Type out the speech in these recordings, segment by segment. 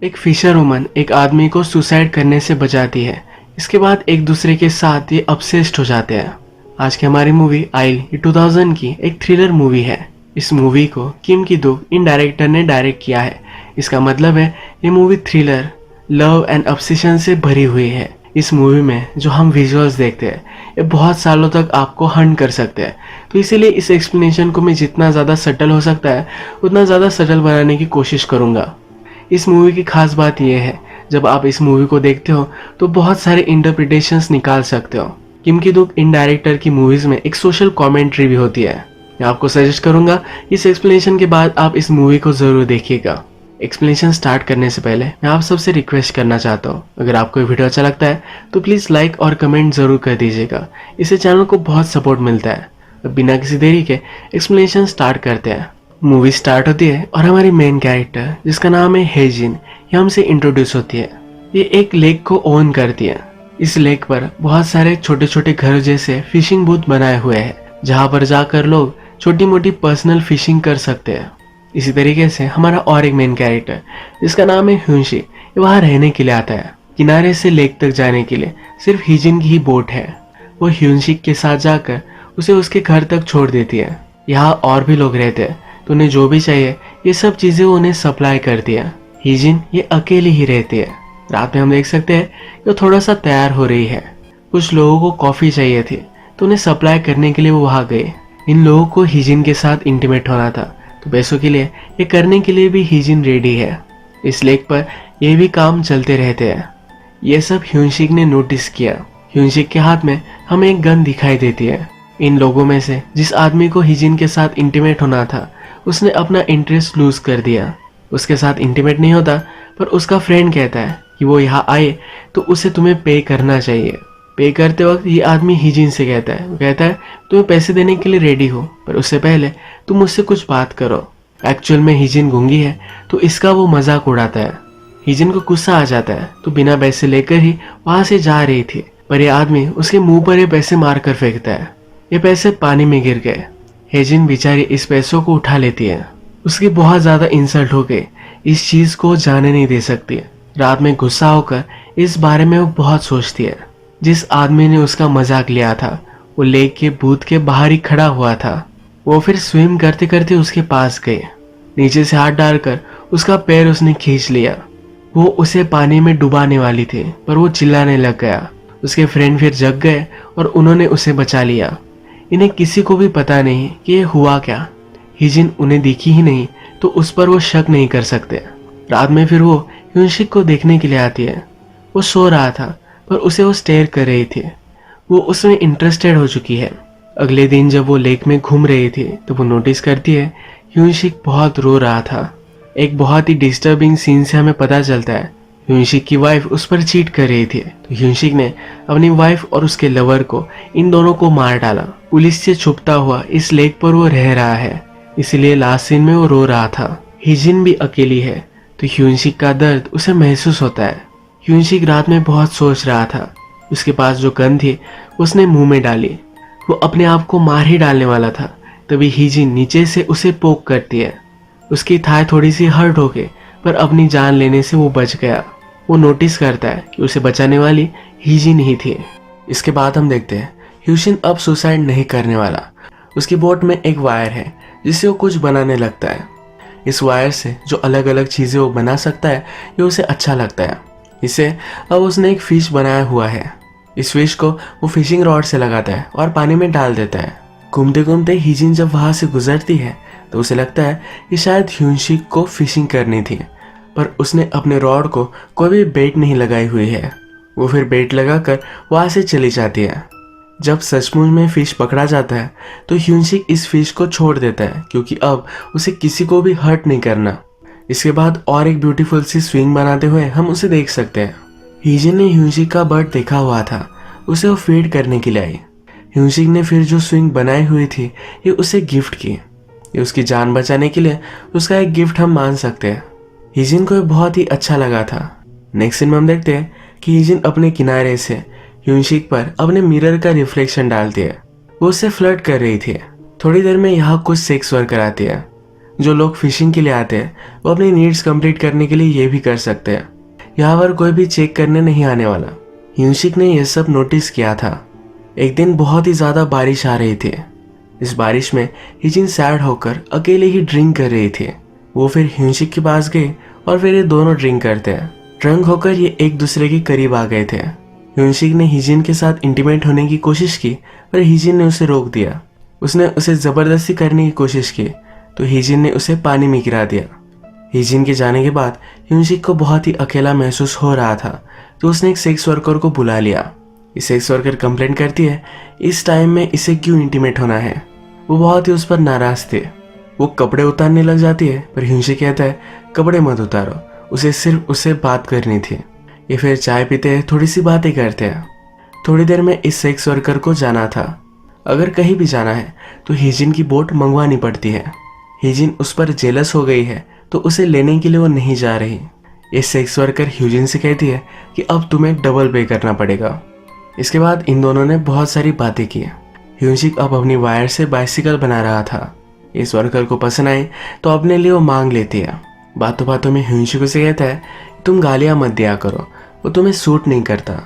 एक Fisher woman एक आदमी को सुसाइड करने से बचाती है। इसके बाद एक दूसरे के साथ ये ऑब्सेस्ड हो जाते हैं। आज की हमारी मूवी आइल ये 2000 की एक थ्रिलर मूवी है। इस मूवी को किम की दुक इन डायरेक्टर ने डायरेक्ट किया है। इसका मतलब है ये movie thriller, love and obsession से भरी हुई है। इस मूवी में जो हम विजुअल्स देखते हैं ये बहुत सालों तक आपको हंट कर सकते हैं। तो इसीलिए इस एक्सप्लेनेशन को मैं जितना ज़्यादा सटल हो सकता है उतना ज़्यादा सटल बनाने की कोशिश करूँगा। इस मूवी की खास बात यह है, जब आप इस मूवी को देखते हो तो बहुत सारे इंटरप्रिटेशंस निकाल सकते हो। किम की दुक इन डायरेक्टर की मूवीज में एक सोशल कमेंट्री भी होती है। मैं आपको सजेस्ट करूंगा इस एक्सप्लेनेशन के बाद आप इस मूवी को जरूर देखिएगा। एक्सप्लेनेशन स्टार्ट करने से पहले मैं आप सबसे रिक्वेस्ट करना चाहता हूँ, अगर आपको ये वीडियो अच्छा लगता है तो प्लीज़ लाइक और कमेंट जरूर कर दीजिएगा। इससे चैनल को बहुत सपोर्ट मिलता है। अब बिना किसी देरी के एक्सप्लेनेशन स्टार्ट करते हैं। मूवी स्टार्ट होती है और हमारी मेन कैरेक्टर जिसका नाम है हेजिन, ये हमसे इंट्रोड्यूस होती है। ये एक लेक को ओन करती है। इस लेक पर बहुत सारे छोटे छोटे घर जैसे फिशिंग बूथ बनाए हुए हैं, जहाँ पर जाकर लोग छोटी मोटी पर्सनल फिशिंग कर सकते हैं। इसी तरीके से हमारा और एक मेन कैरेक्टर जिसका नाम है ह्यूनशी, ये वहाँ रहने के लिए आता है। किनारे से लेक तक जाने के लिए सिर्फ हिजिन की ही बोट है। वो ह्यूनशी के साथ जाकर उसे उसके घर तक छोड़ देती है। यहाँ और भी लोग रहते हैं, तो उन्हें जो भी चाहिए ये सब चीजें उन्हें सप्लाई करती है। हिजिन ये अकेली ही रहती है। रात में हम देख सकते हैं कि वो थोड़ा सा तैयार हो रही है। कुछ लोगों को कॉफी चाहिए थी तो उन्हें सप्लाई करने के लिए वो वहाँ गए। इन लोगों को हिजिन के साथ इंटीमेट होना था, तो पैसों के लिए ये करने के लिए भी हिजिन रेडी है। इस लेक पर ये भी काम चलते रहते हैं। ये सब ह्यूनशिक ने नोटिस किया। ह्यूनशिक के हाथ में हमें एक गन दिखाई देती है। इन लोगों में से जिस आदमी को हिजिन के साथ इंटीमेट होना था उसने अपना इंटरेस्ट लूज कर दिया। उसके साथ इंटीमेट नहीं होता, पर उसका फ्रेंड कहता है कि वो यहाँ आए तो उसे तुम्हें पे करना चाहिए। पे करते वक्त ये आदमी हिजिन से कहता है, वो कहता है तुम्हें पैसे देने के लिए रेडी हो, पर उससे पहले तुम मुझसे कुछ बात करो। एक्चुअल में हिजिन गूंगी है तो इसका वो मजाक उड़ाता है। हिजिन को गुस्सा आ जाता है तो बिना पैसे लेकर ही वहां से जा रही थी, पर यह आदमी उसके मुंह पर ये पैसे मार कर फेंकता है। ये पैसे पानी में गिर गए। हेजिन बेचारी इस पैसों को उठा लेती है। उसकी बहुत ज्यादा इंसल्ट हो गई, इस चीज को जाने नहीं दे सकती। रात में गुस्सा होकर इस बारे में वो बहुत सोचती है। जिस आदमी ने उसका मजाक लिया था वो लेक के बूथ के बाहर ही खड़ा हुआ था। वो फिर स्विम करते करते उसके पास गए। नीचे से हाथ डालकर उसका पैर उसने खींच लिया। वो उसे पानी में डुबाने वाली थी, पर वो चिल्लाने लग गया। उसके फ्रेंड फिर जग गए और उन्होंने उसे बचा लिया। इन्हें किसी को भी पता नहीं कि ये हुआ क्या। हिजिन उन्हें दिखी ही नहीं तो उस पर वो शक नहीं कर सकते। रात में फिर वो ह्यूनशिक को देखने के लिए आती है। वो सो रहा था पर उसे वो स्टेयर कर रही थी। वो उसमें इंटरेस्टेड हो चुकी है। अगले दिन जब वो लेक में घूम रही थी तो वो नोटिस करती है ह्यूनशिक बहुत रो रहा था। एक बहुत ही डिस्टर्बिंग सीन से हमें पता चलता है ह्यूनशिक की वाइफ उस पर चीट कर रही थी, तो ह्यूनशिक ने अपनी वाइफ और उसके लवर को, इन दोनों को मार डाला। पुलिस से छुपता हुआ इस लेक पर वो रह रहा है, इसलिए लास्ट सीन में वो रो रहा था। हिजिन भी अकेली है तो ह्यूनशिक का दर्द उसे महसूस होता है। ह्यूनशिक रात में बहुत सोच रहा था। उसके पास जो गन थी उसने मुंह में डाली। वो अपने आप को मार ही डालने वाला था, तभी हिजिन नीचे से उसे पोक करती है। उसकी थाई थोड़ी सी हर्ट हो गई, पर अपनी जान लेने से वो बच गया। वो नोटिस करता है कि उसे बचाने वाली हिजिन ही थी। इसके बाद हम देखते हैं ह्यूशिन अब सुसाइड नहीं करने वाला। उसकी बोट में एक वायर है जिससे वो कुछ बनाने लगता है। इस वायर से जो अलग अलग चीजें वो बना सकता है ये उसे अच्छा लगता है। इसे अब उसने एक फिश बनाया हुआ है। इस फिश को वो फिशिंग रॉड से लगाता है और पानी में डाल देता है। घूमते घूमते हिजिन जब वहां से गुजरती है तो उसे लगता है कि शायद ह्यूनशिक को फिशिंग करनी थी, पर उसने अपने रॉड को कोई भी बेट नहीं लगाई हुई है। वो फिर बेट लगाकर वहां से चली जाती है। जब सचमुच में फिश पकड़ा जाता है तो ह्यूनशिक इस फिश को छोड़ देता है, क्योंकि अब उसे किसी को भी हर्ट नहीं करना। इसके बाद और एक ब्यूटीफुल सी स्विंग बनाते हुए हम उसे देख सकते हैं। हिजिन ने ह्यूनशिक का बर्ड देखा हुआ था, उसे वो फीड करने के लिए आई। ह्यूनशिक ने फिर जो स्विंग बनाई हुई थी ये उसे गिफ्ट की। ये उसकी जान बचाने के लिए उसका एक गिफ्ट हम मान सकते हैं। हिजिन को बहुत ही अच्छा लगा था। नेक्स्ट सीन में हम देखते हैं कि हिजिन अपने किनारे से ह्यूनशिक पर अपने मिरर का रिफ्लेक्शन डालती है। वो उससे फ्लर्ट कर रही थी। थोड़ी देर में यहाँ कुछ सेक्स वर्कर आती है। जो लोग फिशिंग के लिए आते हैं वो अपनी नीड्स कंप्लीट करने के लिए ये भी कर सकते हैं। यहाँ पर कोई भी चेक करने नहीं आने वाला। ह्यूनशिक ने यह सब नोटिस किया था। एक दिन बहुत ही ज्यादा बारिश आ रही थी। इस बारिश में हिजिन सैड होकर अकेले ही ड्रिंक कर रही थी। वो फिर ह्यूनशिक के पास गए और फिर ये दोनों ड्रिंक करते हैं। ड्रंक होकर ये एक दूसरे के करीब आ गए थे। ह्यूनशिक ने हिजिन के साथ इंटीमेट होने की कोशिश की पर हिजिन ने उसे रोक दिया। उसने उसे जबरदस्ती करने की कोशिश की तो हिजिन ने उसे पानी में गिरा दिया। हिजिन के जाने के बाद ह्यूनशिक को बहुत ही अकेला महसूस हो रहा था तो उसने एक सेक्स वर्कर को बुला लिया। ये सेक्स वर्कर कंप्लेंट करती है इस टाइम में इसे क्यों इंटीमेट होना है। वो बहुत ही उस पर नाराज थे। वो कपड़े उतारने लग जाती है पर ह्यूनशिक कहता है कपड़े मत उतारो, उसे सिर्फ उससे बात करनी थी। ये फिर चाय पीते हैं, थोड़ी सी बातें करते हैं। थोड़ी देर में इस सेक्स वर्कर को जाना था। अगर कहीं भी जाना है तो हिजिन की बोट मंगवानी पड़ती है। हिजिन उस पर जेलस हो गई है तो उसे लेने के लिए वो नहीं जा रही। ये सेक्स वर्कर ह्यूजिन से कहती है कि अब तुम्हें डबल पे करना पड़ेगा। इसके बाद इन दोनों ने बहुत सारी बातें की। ह्यूनशिक अब अपनी वायर से बाइसिकल बना रहा था। इस वर्कर को पसंद आए तो अपने लिए वो मांग लेती है। बातों बातों में ह्यूनशिक उसे कहता है तुम गालियां मत दिया करो, वो तुम्हें सूट नहीं करता।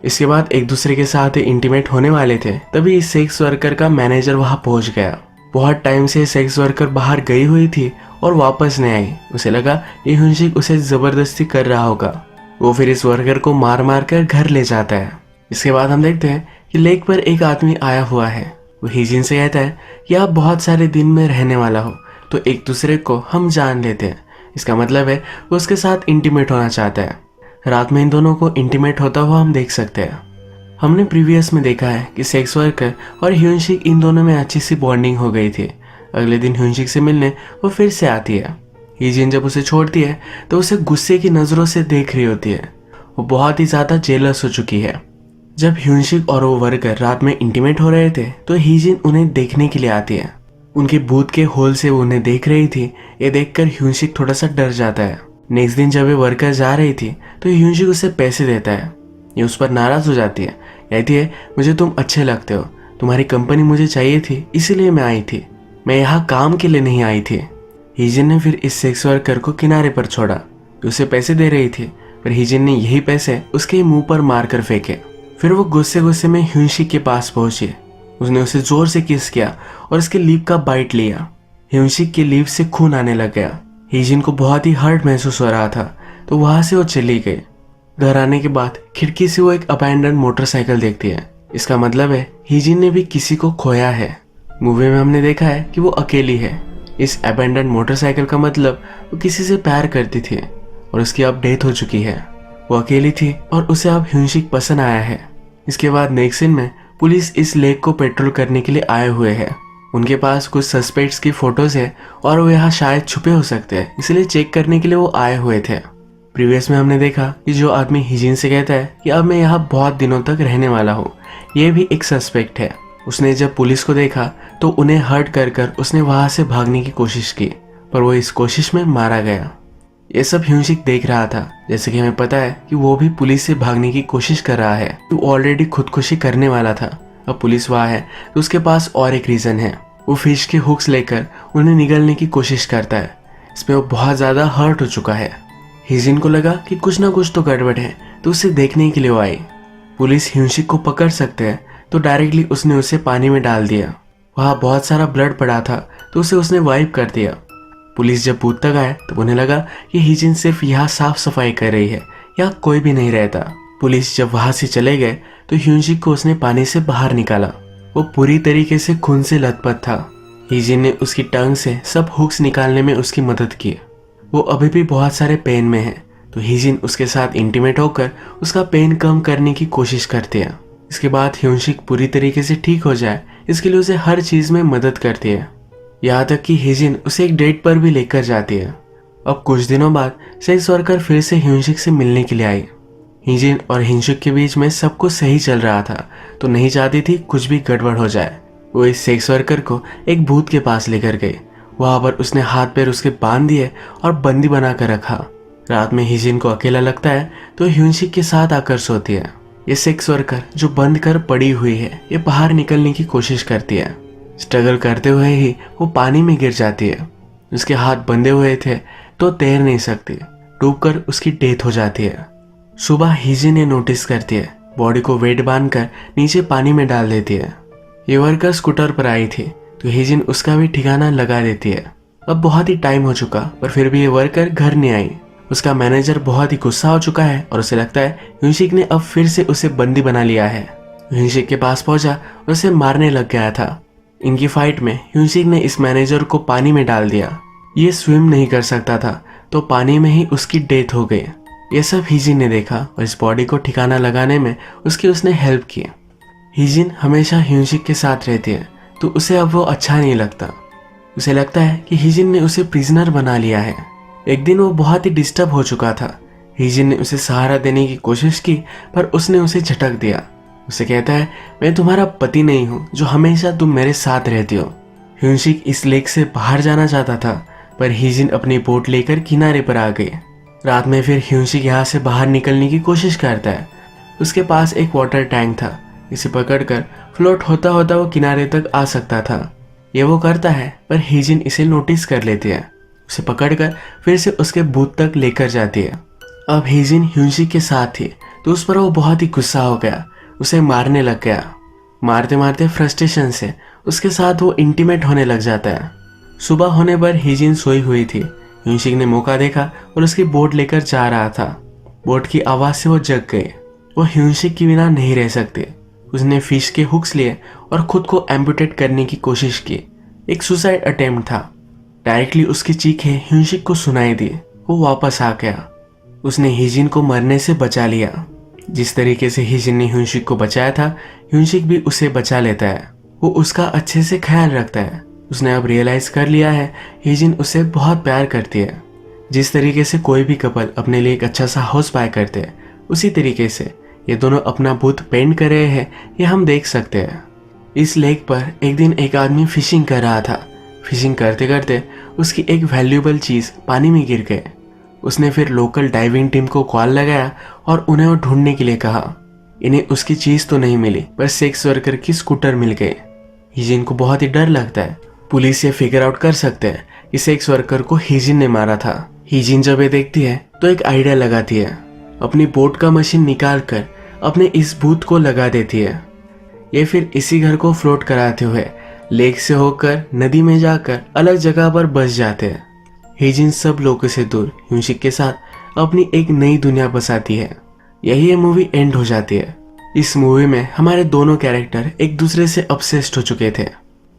इसके बाद एक दूसरे के साथ इंटीमेट होने वाले थे तभी इस सेक्स वर्कर का मैनेजर वहां पहुंच गया। बहुत टाइम से सेक्स वर्कर बाहर गई हुई थी और वापस नहीं आई। उसे लगा ये ह्यूनशिक उसे जबरदस्ती कर रहा होगा। वो फिर इस वर्कर को मार मार कर घर ले जाता है। इसके बाद हम देखते हैं कि लेक पर एक आदमी आया हुआ है। वो हिजिन से कहता है कि आप बहुत सारे दिन में रहने वाला हो तो एक दूसरे को हम जान लेते हैं। इसका मतलब है वो उसके साथ इंटीमेट होना चाहता है। रात में इन दोनों को इंटीमेट होता हुआ हम देख सकते हैं। हमने प्रीवियस में देखा है कि सेक्स वर्कर और ह्यूनशिक इन दोनों में अच्छी सी बॉन्डिंग हो गई थी। अगले दिन ह्यूनशिक से मिलने वो फिर से आती है। हिजिन जब उसे छोड़ती है तो उसे गुस्से की नजरों से देख रही होती है। वो बहुत ही ज्यादा जेलस हो चुकी है। जब ह्यूनशिक और वो वर्कर रात में इंटीमेट हो रहे थे तो हिजिन उन्हें देखने के लिए आती है। उनके बूथ के होल से वो उन्हें देख रही थी। ये देखकर ह्यूनशिक थोड़ा सा डर जाता है। नेक्स्ट दिन जब ये वर्कर जा रही थी तो ह्यूनशिक उसे पैसे देता है। ये उस पर नाराज हो जाती है। कहती है मुझे तुम अच्छे लगते हो, तुम्हारी कंपनी मुझे चाहिए थी इसीलिए मैं आई थी, मैं यहाँ काम के लिए नहीं आई थी। हिजिन ने फिर इस सेक्स वर्कर को किनारे पर छोड़ा। उसे पैसे दे रही थी पर हिजिन ने यही पैसे उसके मुंह पर मारकर फेंके। फिर वो गुस्से गुस्से में ह्यूनशिक के पास पहुंची। उसने उसे जोर से किस किया और उसके लिप का बाइट लिया। ह्यूनशिक के लिप से खून आने लग गया। हिजिन को बहुत ही हर्ट महसूस हो रहा था तो वहां से वो चली गई। घर आने के बाद खिड़की से वो एक अबैंडन मोटरसाइकिल देखती है। इसका मतलब है हिजिन ने भी किसी को खोया है। मूवी में हमने देखा है कि वो अकेली है। इस अबैंडन मोटरसाइकिल का मतलब वो किसी से प्यार करती थी और उसकी अब डेथ हो चुकी है। वो अकेली थी और उसे अब ह्यूनशिक पसंद आया है। इसके बाद नेक्स्ट सीन में पुलिस इस लेक को पेट्रोल करने के लिए आए हुए हैं। उनके पास कुछ सस्पेक्ट्स की फोटोज है और वो यहाँ शायद छुपे हो सकते हैं, इसलिए चेक करने के लिए वो आए हुए थे। प्रीवियस में हमने देखा कि जो आदमी हिजिन से कहता है कि अब मैं यहाँ बहुत दिनों तक रहने वाला हूँ, ये भी एक सस्पेक्ट है। उसने जब पुलिस को देखा तो उन्हें हर्ट कर कर उसने वहां से भागने की कोशिश की पर वो इस कोशिश में मारा गया। ये सब ह्यूनशिक देख रहा था। जैसे कि हमें पता है कि वो भी पुलिस से भागने की कोशिश कर रहा है। वो ऑलरेडी खुदकुशी करने वाला था। अब पुलिस वहाँ है तो उसके पास और एक रीजन है। वो फिश के हुक्स लेकर उन्हें निगलने की कोशिश करता है। इसमें वो बहुत ज्यादा हर्ट हो चुका है। हिजिन को लगा कि कुछ ना कुछ तो गड़बड़ है तो उसे देखने के लिए वो आई। पुलिस ह्यूनशिक को पकड़ सकते हैं तो डायरेक्टली उसने उसे पानी में डाल दिया। वहाँ बहुत सारा ब्लड पड़ा था तो उसे उसने वाइप कर दिया। पुलिस जब बूथ तक आए तो उन्हें लगा कि हिजिन सिर्फ यहाँ साफ सफाई कर रही है, यहाँ कोई भी नहीं रहता। पुलिस जब वहां से चले गए तो ह्यूनशिक को उसने पानी से बाहर निकाला। वो पूरी तरीके से खून से लथपथ था। हिजिन ने उसकी टंग से सब हुक्स निकालने में उसकी मदद की। वो अभी भी बहुत सारे पेन में है तो हिजिन उसके साथ इंटीमेट होकर उसका पेन कम करने की कोशिश करती है। इसके बाद ह्यूनशिक पूरी तरीके से ठीक हो जाए इसके लिए उसे हर चीज में मदद करती है। यहाँ तक कि हिजिन उसे एक डेट पर भी लेकर जाती है। अब कुछ दिनों बाद सेक्स वर्कर फिर से ह्यूनशिक से मिलने के लिए आई। हिजिन और ह्यूनशिक के बीच में सब कुछ सही चल रहा था तो नहीं चाहती थी कुछ भी गड़बड़ हो जाए। वो इस सेक्स वर्कर को एक भूत के पास लेकर गई। वहां पर उसने हाथ पैर उसके बांध दिए और बंदी बना कर रखा। रात में हिजिन को अकेला लगता है तो ह्यूनशिक के साथ आकर सोती है। ये सेक्स वर्कर जो बंद कर पड़ी हुई है ये बाहर निकलने की कोशिश करती है। स्ट्रगल करते हुए ही वो पानी में गिर जाती है। उसके हाथ बंधे हुए थे तो तैर नहीं सकती, डूबकर उसकी डेथ हो जाती है। सुबह हीजिन ने नोटिस करती है, बॉडी को वेट बांधकर नीचे पानी में डाल देती है। ये वर्कर स्कूटर पर आई थी तो हीजिन उसका भी ठिकाना लगा देती है। अब बहुत ही टाइम हो चुका पर फिर भी ये वर्कर घर नहीं आई। उसका मैनेजर बहुत ही गुस्सा हो चुका है और उसे लगता है ह्यूनसिक ने अब फिर से उसे बंदी बना लिया है। ह्यूनसिक के पास पहुंचा और उसे मारने लग गया था। इनकी फाइट में ह्यूनसिक ने इस मैनेजर को पानी में डाल दिया। ये स्विम नहीं कर सकता था तो पानी में ही उसकी डेथ हो गई। ये सब हीजिन ने देखा और इस बॉडी को ठिकाना लगाने में उसने हेल्प की। हीजिन हमेशा ह्यूनसिक के साथ रहती है तो उसे अब वो अच्छा नहीं लगता। उसे लगता है कि हीजिन ने उसे प्रिजनर बना लिया है। एक दिन वो बहुत ही डिस्टर्ब हो चुका था। हीजिन ने उसे सहारा देने की कोशिश की पर उसने उसे झटक दिया। उसे कहता है, मैं तुम्हारा पति नहीं हूँ जो हमेशा तुम मेरे साथ रहती हो। ह्यूनसिक इस लेक से बाहर जाना चाहता था पर हीजिन अपनी बोट लेकर किनारे पर आ गई। रात में फिर ह्यूनसिक यहाँ से बाहर निकलने की कोशिश करता है। उसके पास एक वाटर टैंक था, इसे पकड़कर फ्लोट होता होता वो किनारे तक आ सकता था। ये वो करता है पर हीजिन इसे नोटिस कर लेती है। उसे पकड़कर फिर से उसके बूथ तक लेकर जाती है। अब हीजिन ह्यूनसिक के साथ थी तो उस पर वो बहुत ही गुस्सा हो गया, उसे मारने लग गया। मारते मारते फ्रस्ट्रेशन से उसके साथ वो इंटीमेट होने लग जाता है। सुबह होने पर हीजिन सोई हुई थी। ह्यूनसिक ने मौका देखा और उसकी बोट लेकर जा रहा था। बोट की आवाज से वो जग गई। वो ह्यूनसिक के बिना नहीं रह सकते। उसने फिश के हुक्स लिए और खुद को एम्पुटेट करने की कोशिश की। एक सुसाइड अटेम्प्ट था। डायरेक्टली उसकी चीखें ह्यूनसिक को सुनाई दी। वो वापस आ गया। उसने हीजिन को मरने से बचा लिया। जिस तरीके से हीजिन ने ह्यूनसिक को बचाया था, ह्यूनसिक भी उसे बचा लेता है। वो उसका अच्छे से ख्याल रखता है। उसने अब रियलाइज कर लिया है हीजिन उसे बहुत प्यार करती है। जिस तरीके से कोई भी कपल अपने लिए एक अच्छा सा हाउस बाय करते हैं, उसी तरीके से ये दोनों अपना बूथ पेंट कर रहे हैं, ये हम देख सकते हैं। इस लेक पर एक दिन एक आदमी फिशिंग कर रहा था। फिशिंग करते करते उसकी एक वैल्यूएबल चीज पानी में गिर गई। उसने फिर लोकल डाइविंग टीम को कॉल लगाया और उन्हें वो ढूंढने के लिए कहा। इन्हें उसकी चीज तो नहीं मिली पर सेक्स वर्कर की स्कूटर मिल गई। हीजिन को बहुत ही डर लगता है। पुलिस ये फिगर आउट कर सकते हैं कि सेक्स वर्कर को हीजिन ने मारा था। हीजिन जब ये देखती है तो एक आइडिया लगाती है। अपनी बोट का मशीन निकाल कर अपने इस बूथ को लगा देती है। ये फिर इसी घर को फ्लोट कराते हुए लेक से होकर नदी में जाकर अलग जगह पर बस जाते हैं। हीजिन सब लोगों से दूर ह्यूनसिक के साथ अपनी एक नई दुनिया बसाती है। यही ये मूवी एंड हो जाती है। इस मूवी में हमारे दोनों कैरेक्टर एक दूसरे से ऑब्सेस्ड हो चुके थे।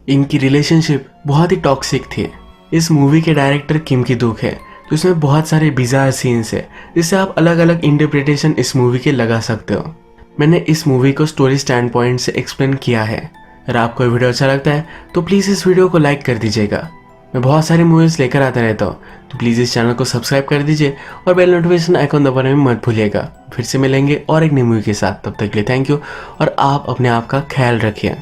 इनकी रिलेशनशिप बहुत ही टॉक्सिक थी। इस मूवी के डायरेक्टर किम की दुख है तो इसमें बहुत सारे बिजार सीन्स है जिससे आप अलग अलग इंटरप्रिटेशन इस मूवी के लगा सकते हो। मैंने इस मूवी को स्टोरी स्टैंड पॉइंट से एक्सप्लेन किया है। अगर आपको वीडियो अच्छा लगता है तो प्लीज़ इस वीडियो को लाइक कर दीजिएगा। मैं बहुत सारी मूवीज़ लेकर आता रहता हूँ तो प्लीज़ इस चैनल को सब्सक्राइब कर दीजिए और बेल नोटिफिकेशन आइकॉन दबाने में मत भूलिएगा। फिर से मिलेंगे और एक नई मूवी के साथ। तब तक के लिए थैंक यू और आप अपने आप का ख्याल रखिए।